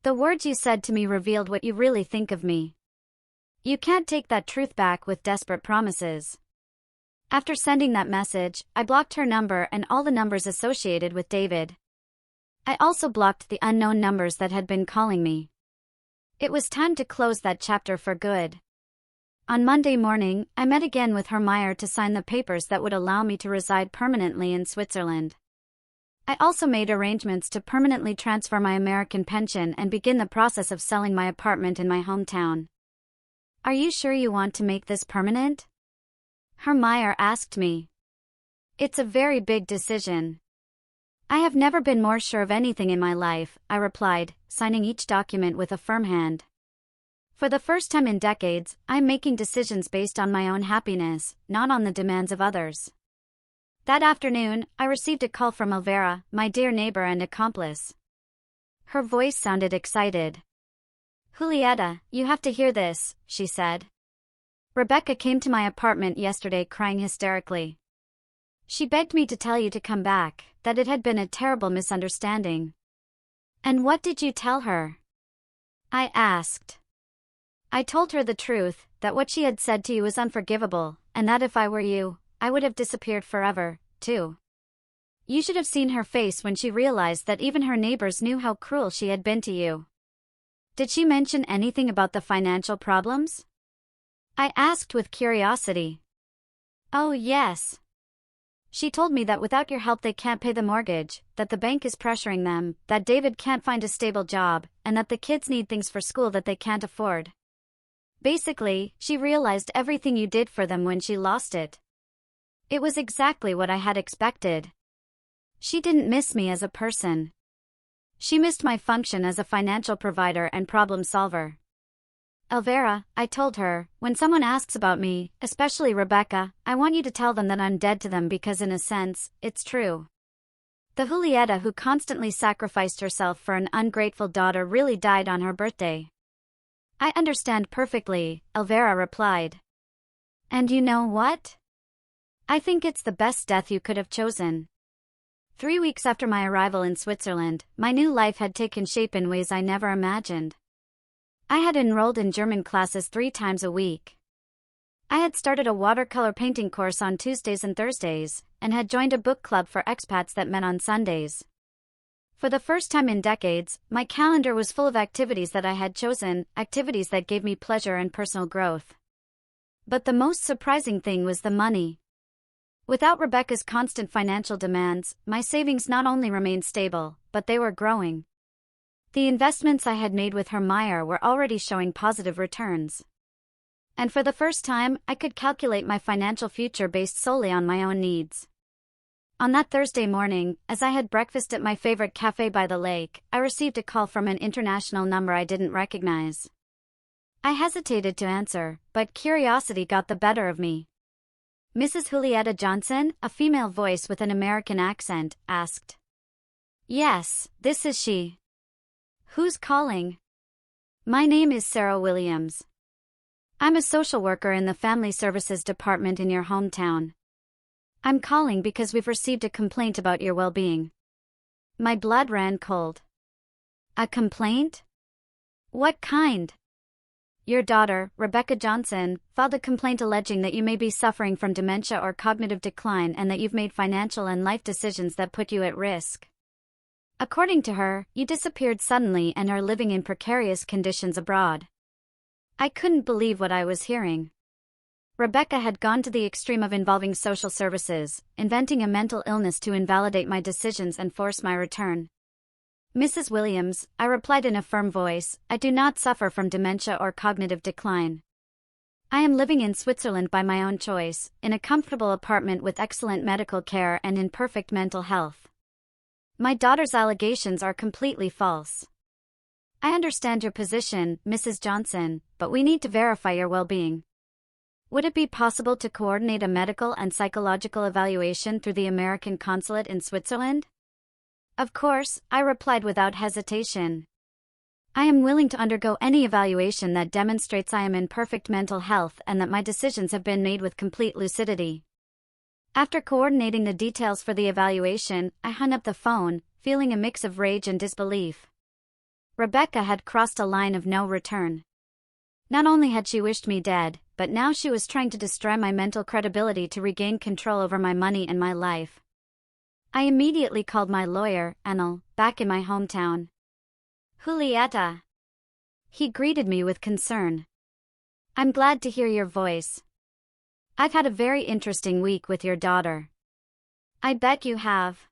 The words you said to me revealed what you really think of me. You can't take that truth back with desperate promises." After sending that message, I blocked her number and all the numbers associated with David. I also blocked the unknown numbers that had been calling me. It was time to close that chapter for good. On Monday morning, I met again with Hermione to sign the papers that would allow me to reside permanently in Switzerland. I also made arrangements to permanently transfer my American pension and begin the process of selling my apartment in my hometown. "Are you sure you want to make this permanent?" Hermione asked me. "It's a very big decision." "I have never been more sure of anything in my life," I replied, signing each document with a firm hand. "For the first time in decades, I'm making decisions based on my own happiness, not on the demands of others." That afternoon, I received a call from Elvira, my dear neighbor and accomplice. Her voice sounded excited. "Julieta, you have to hear this," she said. "Rebecca came to my apartment yesterday crying hysterically. She begged me to tell you to come back, that it had been a terrible misunderstanding." "And what did you tell her?" I asked. "I told her the truth, that what she had said to you was unforgivable, and that if I were you, I would have disappeared forever, too. You should have seen her face when she realized that even her neighbors knew how cruel she had been to you." "Did she mention anything about the financial problems?" I asked with curiosity. "Oh yes. She told me that without your help they can't pay the mortgage, that the bank is pressuring them, that David can't find a stable job, and that the kids need things for school that they can't afford. Basically, she realized everything you did for them when she lost it." It was exactly what I had expected. She didn't miss me as a person. She missed my function as a financial provider and problem solver. "Elvira," I told her, "when someone asks about me, especially Rebecca, I want you to tell them that I'm dead to them because in a sense, it's true. The Julieta who constantly sacrificed herself for an ungrateful daughter really died on her birthday." "I understand perfectly," Elvira replied. "And you know what? I think it's the best death you could have chosen." 3 weeks after my arrival in Switzerland, my new life had taken shape in ways I never imagined. I had enrolled in German classes 3 times a week. I had started a watercolor painting course on Tuesdays and Thursdays, and had joined a book club for expats that met on Sundays. For the first time in decades, my calendar was full of activities that I had chosen, activities that gave me pleasure and personal growth. But the most surprising thing was the money. Without Rebecca's constant financial demands, my savings not only remained stable, but they were growing. The investments I had made with Hermione were already showing positive returns. And for the first time, I could calculate my financial future based solely on my own needs. On that Thursday morning, as I had breakfast at my favorite cafe by the lake, I received a call from an international number I didn't recognize. I hesitated to answer, but curiosity got the better of me. Mrs. Julieta Johnson, a female voice with an American accent, asked. Yes, this is she. Who's calling? My name is Sarah Williams. I'm a social worker in the Family Services Department in your hometown. I'm calling because we've received a complaint about your well-being. My blood ran cold. A complaint? What kind? Your daughter, Rebecca Johnson, filed a complaint alleging that you may be suffering from dementia or cognitive decline and that you've made financial and life decisions that put you at risk. According to her, you disappeared suddenly and are living in precarious conditions abroad. I couldn't believe what I was hearing. Rebecca had gone to the extreme of involving social services, inventing a mental illness to invalidate my decisions and force my return. Mrs. Williams, I replied in a firm voice, I do not suffer from dementia or cognitive decline. I am living in Switzerland by my own choice, in a comfortable apartment with excellent medical care and in perfect mental health. My daughter's allegations are completely false. I understand your position, Mrs. Johnson, but we need to verify your well-being. Would it be possible to coordinate a medical and psychological evaluation through the American consulate in Switzerland? Of course, I replied without hesitation. I am willing to undergo any evaluation that demonstrates I am in perfect mental health and that my decisions have been made with complete lucidity. After coordinating the details for the evaluation, I hung up the phone, feeling a mix of rage and disbelief. Rebecca had crossed a line of no return. Not only had she wished me dead, but now she was trying to destroy my mental credibility to regain control over my money and my life. I immediately called my lawyer, Anil, back in my hometown. Julieta. He greeted me with concern. I'm glad to hear your voice. I've had a very interesting week with your daughter. I bet you have.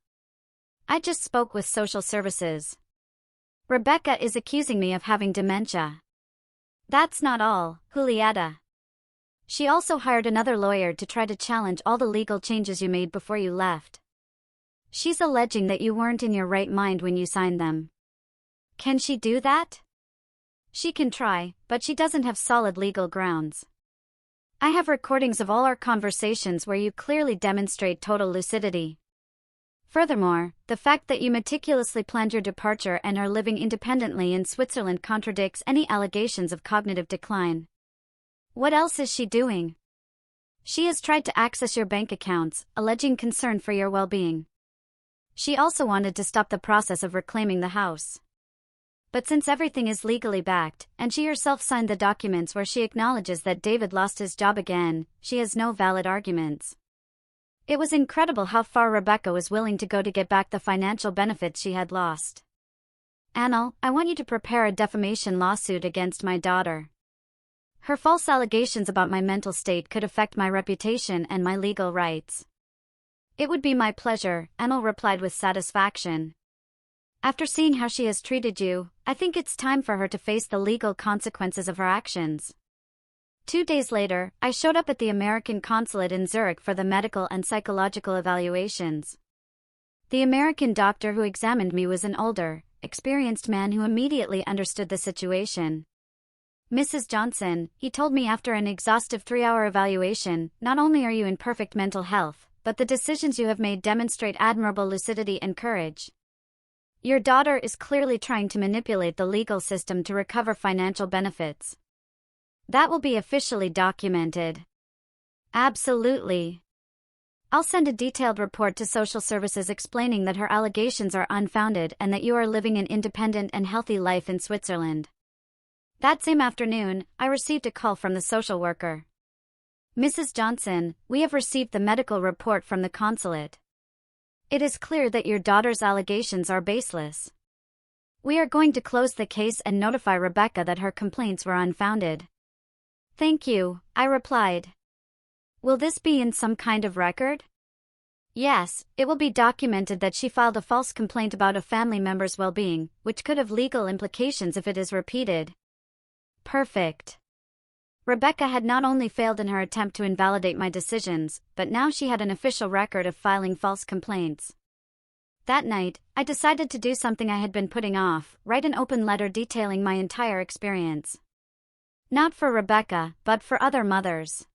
I just spoke with social services. Rebecca is accusing me of having dementia. That's not all, Julieta. She also hired another lawyer to try to challenge all the legal changes you made before you left. She's alleging that you weren't in your right mind when you signed them. Can she do that? She can try, but she doesn't have solid legal grounds. I have recordings of all our conversations where you clearly demonstrate total lucidity. Furthermore, the fact that you meticulously planned your departure and are living independently in Switzerland contradicts any allegations of cognitive decline. What else is she doing? She has tried to access your bank accounts, alleging concern for your well-being. She also wanted to stop the process of reclaiming the house. But since everything is legally backed, and she herself signed the documents where she acknowledges that David lost his job again, she has no valid arguments. It was incredible how far Rebecca was willing to go to get back the financial benefits she had lost. Anil, I want you to prepare a defamation lawsuit against my daughter. Her false allegations about my mental state could affect my reputation and my legal rights. It would be my pleasure, Anil replied with satisfaction. After seeing how she has treated you, I think it's time for her to face the legal consequences of her actions. 2 days later, I showed up at the American consulate in Zurich for the medical and psychological evaluations. The American doctor who examined me was an older, experienced man who immediately understood the situation. Mrs. Johnson, he told me after an exhaustive 3-hour evaluation, not only are you in perfect mental health, but the decisions you have made demonstrate admirable lucidity and courage. Your daughter is clearly trying to manipulate the legal system to recover financial benefits. That will be officially documented. Absolutely. I'll send a detailed report to social services explaining that her allegations are unfounded and that you are living an independent and healthy life in Switzerland. That same afternoon, I received a call from the social worker. Mrs. Johnson, we have received the medical report from the consulate. It is clear that your daughter's allegations are baseless. We are going to close the case and notify Rebecca that her complaints were unfounded. Thank you, I replied. Will this be in some kind of record? Yes, it will be documented that she filed a false complaint about a family member's well-being, which could have legal implications if it is repeated. Perfect. Rebecca had not only failed in her attempt to invalidate my decisions, but now she had an official record of filing false complaints. That night, I decided to do something I had been putting off: write an open letter detailing my entire experience. Not for Rebecca, but for other mothers.